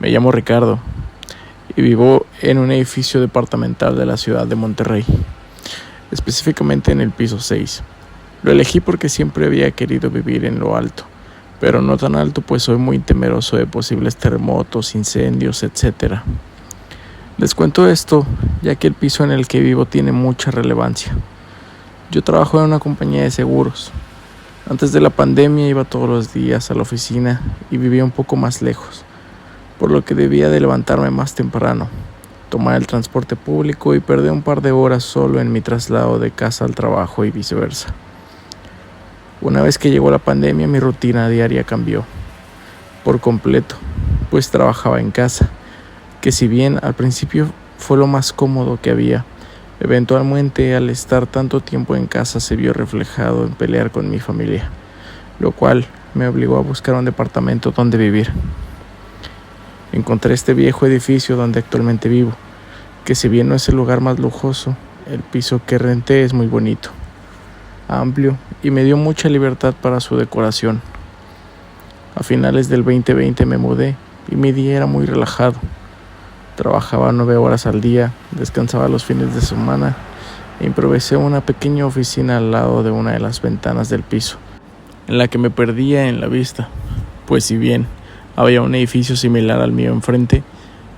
Me llamo Ricardo y vivo en un edificio departamental de la ciudad de Monterrey, específicamente en el piso 6. Lo elegí porque siempre había querido vivir en lo alto, pero no tan alto, pues soy muy temeroso de posibles terremotos, incendios, etc. Les cuento esto ya que el piso en el que vivo tiene mucha relevancia. Yo trabajo en una compañía de seguros. Antes de la pandemia iba todos los días a la oficina y vivía un poco más lejos, por lo que debía de levantarme más temprano, tomar el transporte público y perder un par de horas solo en mi traslado de casa al trabajo y viceversa. Una vez que llegó la pandemia, mi rutina diaria cambió por completo, pues trabajaba en casa, que si bien al principio fue lo más cómodo que había, eventualmente al estar tanto tiempo en casa se vio reflejado en pelear con mi familia, lo cual me obligó a buscar un departamento donde vivir. Encontré este viejo edificio donde actualmente vivo, que si bien no es el lugar más lujoso, el piso que renté es muy bonito, amplio y me dio mucha libertad para su decoración. A finales del 2020 me mudé y mi día era muy relajado. Trabajaba 9 horas al día, descansaba los fines de semana e improvisé una pequeña oficina al lado de una de las ventanas del piso, en la que me perdía en la vista, pues si bien había un edificio similar al mío enfrente,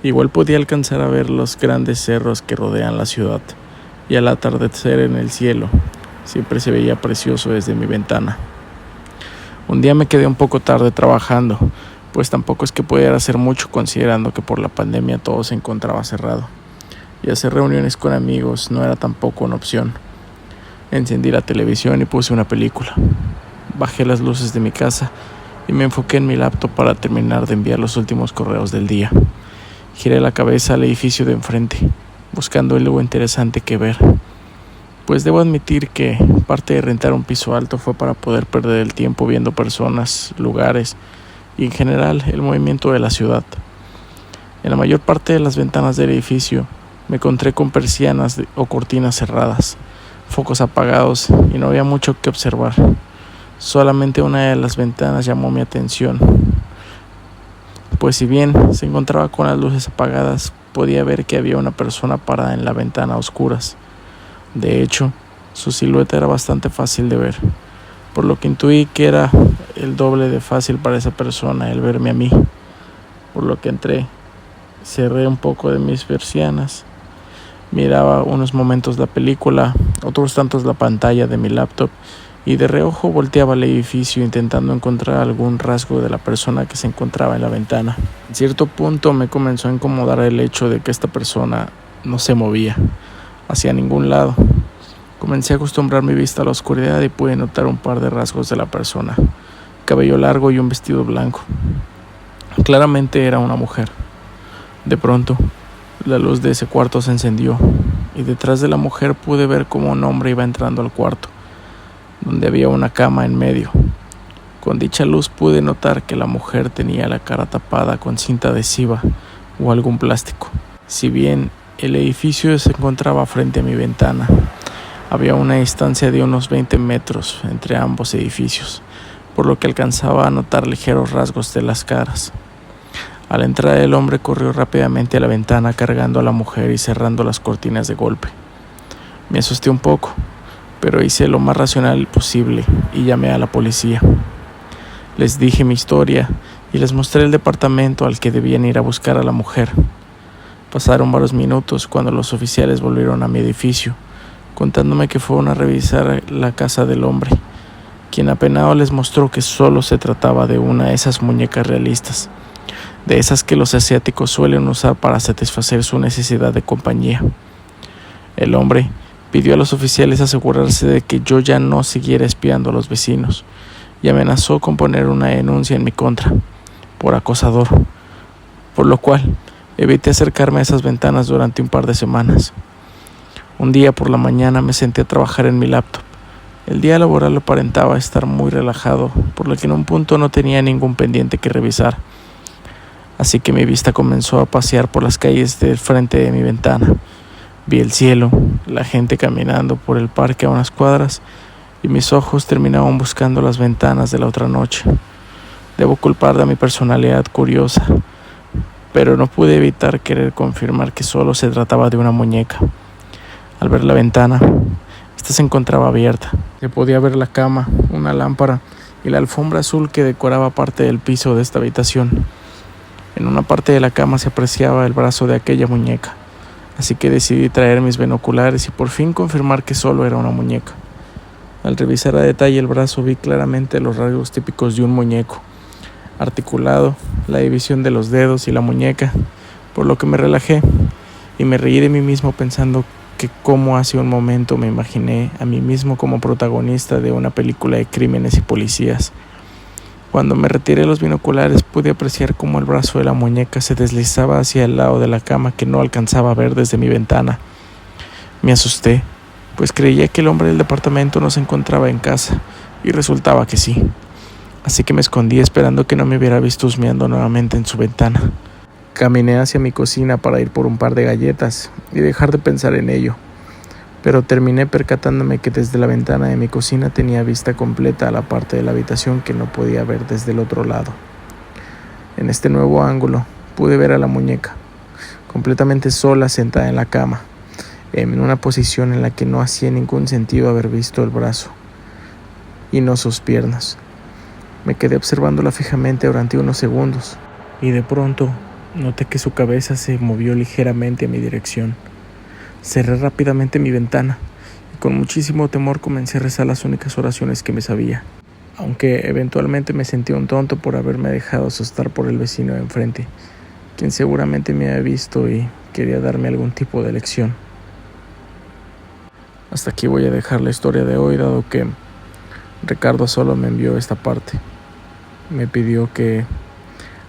igual podía alcanzar a ver los grandes cerros que rodean la ciudad, y al atardecer en el cielo siempre se veía precioso desde mi ventana. Un día me quedé un poco tarde trabajando, pues tampoco es que pudiera hacer mucho considerando que por la pandemia todo se encontraba cerrado, y hacer reuniones con amigos no era tampoco una opción. Encendí la televisión y puse una película. Bajé las luces de mi casa y me enfoqué en mi laptop para terminar de enviar los últimos correos del día. Giré la cabeza al edificio de enfrente, buscando algo interesante que ver, pues debo admitir que parte de rentar un piso alto fue para poder perder el tiempo viendo personas, lugares y en general el movimiento de la ciudad. En la mayor parte de las ventanas del edificio me encontré con persianas o cortinas cerradas, focos apagados y no había mucho que observar. Solamente una de las ventanas llamó mi atención, pues si bien se encontraba con las luces apagadas, podía ver que había una persona parada en la ventana a oscuras. De hecho, su silueta era bastante fácil de ver, por lo que intuí que era el doble de fácil para esa persona el verme a mí, por lo que entré, cerré un poco de mis persianas, miraba unos momentos la película, otros tantos la pantalla de mi laptop y de reojo volteaba al edificio intentando encontrar algún rasgo de la persona que se encontraba en la ventana. En cierto punto me comenzó a incomodar el hecho de que esta persona no se movía hacia ningún lado. Comencé a acostumbrar mi vista a la oscuridad y pude notar un par de rasgos de la persona: cabello largo y un vestido blanco. Claramente era una mujer. De pronto, la luz de ese cuarto se encendió y detrás de la mujer pude ver cómo un hombre iba entrando al cuarto, donde había una cama en medio. Con dicha luz pude notar que la mujer tenía la cara tapada con cinta adhesiva o algún plástico. Si bien el edificio se encontraba frente a mi ventana, había una distancia de unos 20 metros entre ambos edificios, por lo que alcanzaba a notar ligeros rasgos de las caras. Al entrar, el hombre corrió rápidamente a la ventana cargando a la mujer y cerrando las cortinas de golpe. Me asusté un poco, pero hice lo más racional posible y llamé a la policía. Les dije mi historia y les mostré el departamento al que debían ir a buscar a la mujer. Pasaron varios minutos cuando los oficiales volvieron a mi edificio, contándome que fueron a revisar la casa del hombre, quien apenado les mostró que solo se trataba de una de esas muñecas realistas, de esas que los asiáticos suelen usar para satisfacer su necesidad de compañía. El hombre pidió a los oficiales asegurarse de que yo ya no siguiera espiando a los vecinos y amenazó con poner una denuncia en mi contra por acosador, por lo cual evité acercarme a esas ventanas durante un par de semanas. Un día por la mañana me senté a trabajar en mi laptop. El día laboral aparentaba estar muy relajado, por lo que en un punto no tenía ningún pendiente que revisar. Así que mi vista comenzó a pasear por las calles del frente de mi ventana. Vi el cielo, la gente caminando por el parque a unas cuadras, y mis ojos terminaban buscando las ventanas de la otra noche. Debo culpar de mi personalidad curiosa, pero no pude evitar querer confirmar que solo se trataba de una muñeca. Al ver la ventana, esta se encontraba abierta. Se podía ver la cama, una lámpara y la alfombra azul que decoraba parte del piso de esta habitación. En una parte de la cama se apreciaba el brazo de aquella muñeca, así que decidí traer mis binoculares y por fin confirmar que solo era una muñeca. Al revisar a detalle el brazo vi claramente los rasgos típicos de un muñeco, articulado, la división de los dedos y la muñeca, por lo que me relajé y me reí de mí mismo pensando que como hace un momento me imaginé a mí mismo como protagonista de una película de crímenes y policías. Cuando me retiré los binoculares pude apreciar cómo el brazo de la muñeca se deslizaba hacia el lado de la cama que no alcanzaba a ver desde mi ventana. Me asusté, pues creía que el hombre del departamento no se encontraba en casa, y resultaba que sí. Así que me escondí esperando que no me hubiera visto husmeando nuevamente en su ventana. Caminé hacia mi cocina para ir por un par de galletas y dejar de pensar en ello, pero terminé percatándome que desde la ventana de mi cocina tenía vista completa a la parte de la habitación que no podía ver desde el otro lado. En este nuevo ángulo pude ver a la muñeca, completamente sola sentada en la cama, en una posición en la que no hacía ningún sentido haber visto el brazo y no sus piernas. Me quedé observándola fijamente durante unos segundos y de pronto noté que su cabeza se movió ligeramente a mi dirección. Cerré rápidamente mi ventana y con muchísimo temor comencé a rezar las únicas oraciones que me sabía, aunque eventualmente me sentí un tonto por haberme dejado asustar por el vecino de enfrente, quien seguramente me había visto y quería darme algún tipo de lección. Hasta aquí voy a dejar la historia de hoy, dado que Ricardo solo me envió esta parte. Me pidió que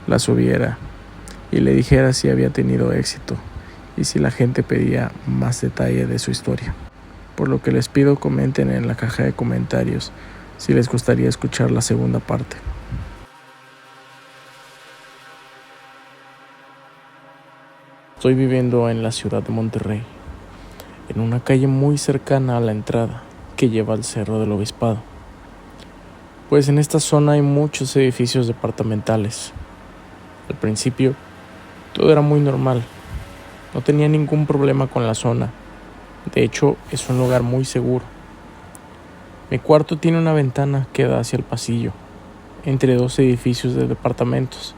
la subiera y le dijera si había tenido éxito y si la gente pedía más detalle de su historia. Por lo que les pido comenten en la caja de comentarios si les gustaría escuchar la segunda parte. Estoy viviendo en la ciudad de Monterrey, en una calle muy cercana a la entrada que lleva al Cerro del Obispado. Pues en esta zona hay muchos edificios departamentales. Al principio, todo era muy normal. No tenía ningún problema con la zona. De hecho, es un lugar muy seguro. Mi cuarto tiene una ventana que da hacia el pasillo, entre dos edificios de departamentos.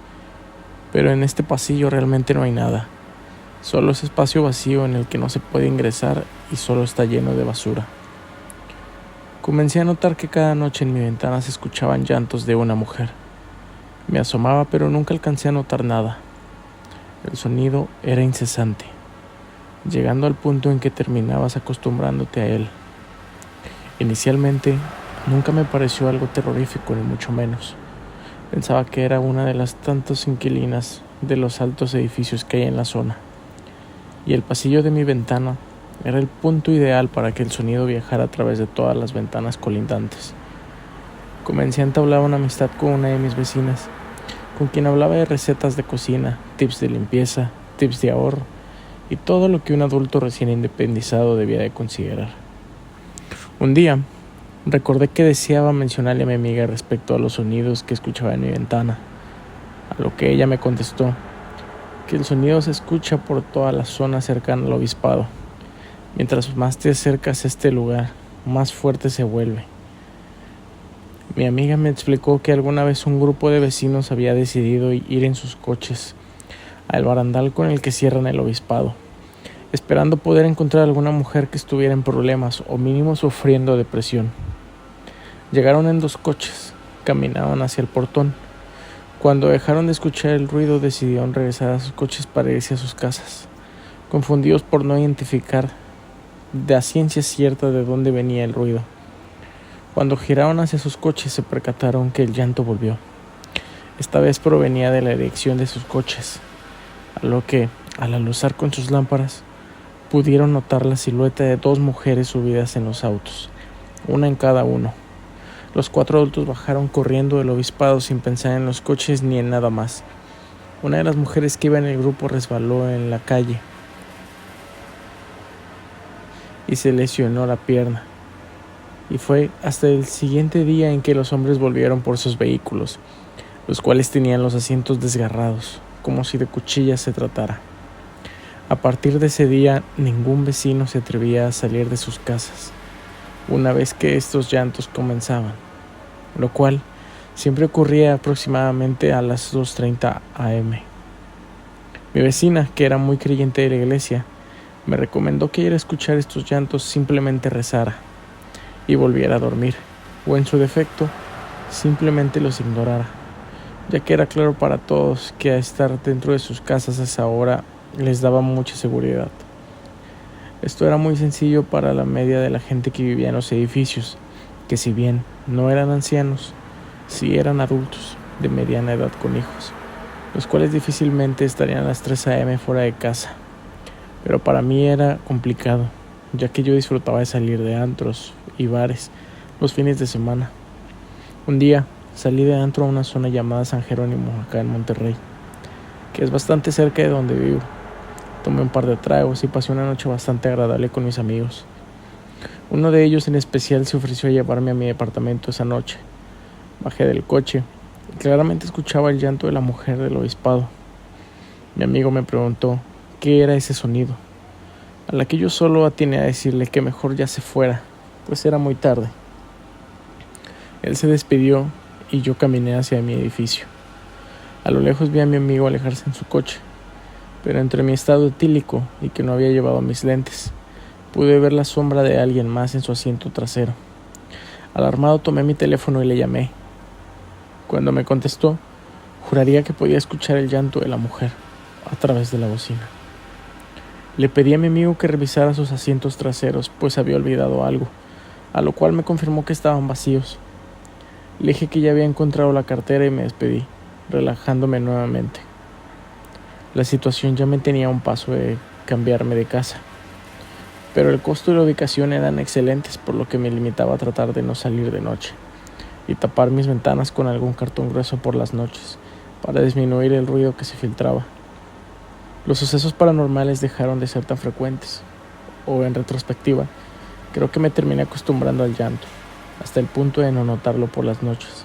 Pero en este pasillo realmente no hay nada. Solo es espacio vacío en el que no se puede ingresar y solo está lleno de basura. Comencé a notar que cada noche en mi ventana se escuchaban llantos de una mujer. Me asomaba, pero nunca alcancé a notar nada. El sonido era incesante, llegando al punto en que terminabas acostumbrándote a él. Inicialmente, nunca me pareció algo terrorífico, ni mucho menos. Pensaba que era una de las tantas inquilinas de los altos edificios que hay en la zona. Y el pasillo de mi ventana era el punto ideal para que el sonido viajara a través de todas las ventanas colindantes. Comencé a entablar una amistad con una de mis vecinas, con quien hablaba de recetas de cocina, tips de limpieza, tips de ahorro y todo lo que un adulto recién independizado debía de considerar. Un día, recordé que deseaba mencionarle a mi amiga respecto a los sonidos que escuchaba en mi ventana, a lo que ella me contestó que el sonido se escucha por toda la zona cercana al obispado. Mientras más te acercas a este lugar, más fuerte se vuelve. Mi amiga me explicó que alguna vez un grupo de vecinos había decidido ir en sus coches al barandal con el que cierran el obispado, esperando poder encontrar alguna mujer que estuviera en problemas o mínimo sufriendo depresión. Llegaron en 2 coches, caminaban hacia el portón. Cuando dejaron de escuchar el ruido, decidieron regresar a sus coches para irse a sus casas, confundidos por no identificar de a ciencia cierta de dónde venía el ruido. Cuando giraron hacia sus coches se percataron que el llanto volvió. Esta vez provenía de la dirección de sus coches, a lo que, al alusar con sus lámparas, pudieron notar la silueta de 2 mujeres subidas en los autos, una en cada uno. Los 4 adultos bajaron corriendo del obispado sin pensar en los coches ni en nada más. Una de las mujeres que iba en el grupo resbaló en la calle y se lesionó la pierna. Y fue hasta el siguiente día en que los hombres volvieron por sus vehículos, los cuales tenían los asientos desgarrados, como si de cuchillas se tratara. A partir de ese día, ningún vecino se atrevía a salir de sus casas, una vez que estos llantos comenzaban, lo cual siempre ocurría aproximadamente a las 2:30 am. Mi vecina, que era muy creyente de la iglesia, me recomendó que ir a escuchar estos llantos simplemente rezara y volviera a dormir, o en su defecto, simplemente los ignorara, ya que era claro para todos que a estar dentro de sus casas a esa hora les daba mucha seguridad. Esto era muy sencillo para la media de la gente que vivía en los edificios, que si bien no eran ancianos, sí eran adultos de mediana edad con hijos, los cuales difícilmente estarían a las 3 am fuera de casa. Pero para mí era complicado, ya que yo disfrutaba de salir de antros y bares los fines de semana. Un día salí de antro a una zona llamada San Jerónimo, acá en Monterrey, que es bastante cerca de donde vivo. Tomé un par de tragos y pasé una noche bastante agradable con mis amigos. Uno de ellos en especial se ofreció a llevarme a mi departamento esa noche. Bajé del coche y claramente escuchaba el llanto de la mujer del obispado. Mi amigo me preguntó qué era ese sonido, a la que yo solo atiné a decirle que mejor ya se fuera, pues era muy tarde. Él se despidió y yo caminé hacia mi edificio. A lo lejos vi a mi amigo alejarse en su coche, pero entre mi estado etílico y que no había llevado mis lentes, pude ver la sombra de alguien más en su asiento trasero. Alarmado tomé mi teléfono y le llamé. Cuando me contestó, juraría que podía escuchar el llanto de la mujer a través de la bocina. Le pedí a mi amigo que revisara sus asientos traseros, pues había olvidado algo, a lo cual me confirmó que estaban vacíos. Le dije que ya había encontrado la cartera y me despedí, relajándome nuevamente. La situación ya me tenía a un paso de cambiarme de casa, pero el costo y la ubicación eran excelentes, por lo que me limitaba a tratar de no salir de noche y tapar mis ventanas con algún cartón grueso por las noches para disminuir el ruido que se filtraba. Los sucesos paranormales dejaron de ser tan frecuentes, o en retrospectiva, creo que me terminé acostumbrando al llanto, hasta el punto de no notarlo por las noches.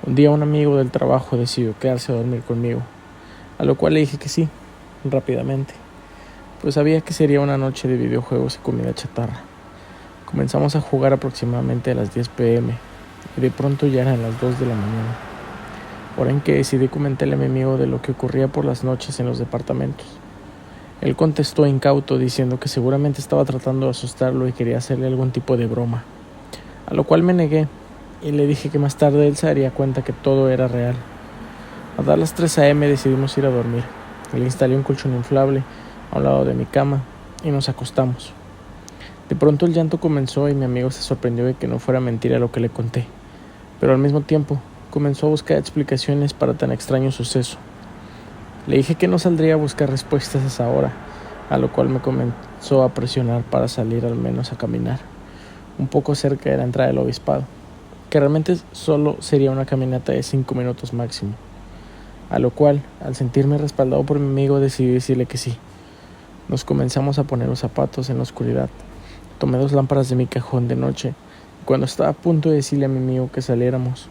Un día un amigo del trabajo decidió quedarse a dormir conmigo, a lo cual le dije que sí, rápidamente, pues sabía que sería una noche de videojuegos y comida chatarra. Comenzamos a jugar aproximadamente a las 10 p.m. y de pronto ya eran las 2 de la mañana, hora en que decidí comentarle a mi amigo de lo que ocurría por las noches en los departamentos. Él contestó incauto diciendo que seguramente estaba tratando de asustarlo y quería hacerle algún tipo de broma, a lo cual me negué y le dije que más tarde él se daría cuenta que todo era real. A dar las 3 am decidimos ir a dormir. Le instalé un colchón inflable a un lado de mi cama y nos acostamos. De pronto el llanto comenzó y mi amigo se sorprendió de que no fuera mentira lo que le conté, pero al mismo tiempo comenzó a buscar explicaciones para tan extraño suceso. Le dije que no saldría a buscar respuestas a esa hora, a lo cual me comenzó a presionar para salir al menos a caminar, un poco cerca de la entrada del obispado, que realmente solo sería una caminata de 5 minutos máximo, a lo cual, al sentirme respaldado por mi amigo, decidí decirle que sí. Nos comenzamos a poner los zapatos en la oscuridad. Tomé 2 lámparas de mi cajón de noche y cuando estaba a punto de decirle a mi amigo que saliéramos,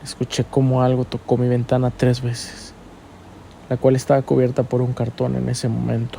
escuché como algo tocó mi ventana 3 veces, la cual estaba cubierta por un cartón en ese momento.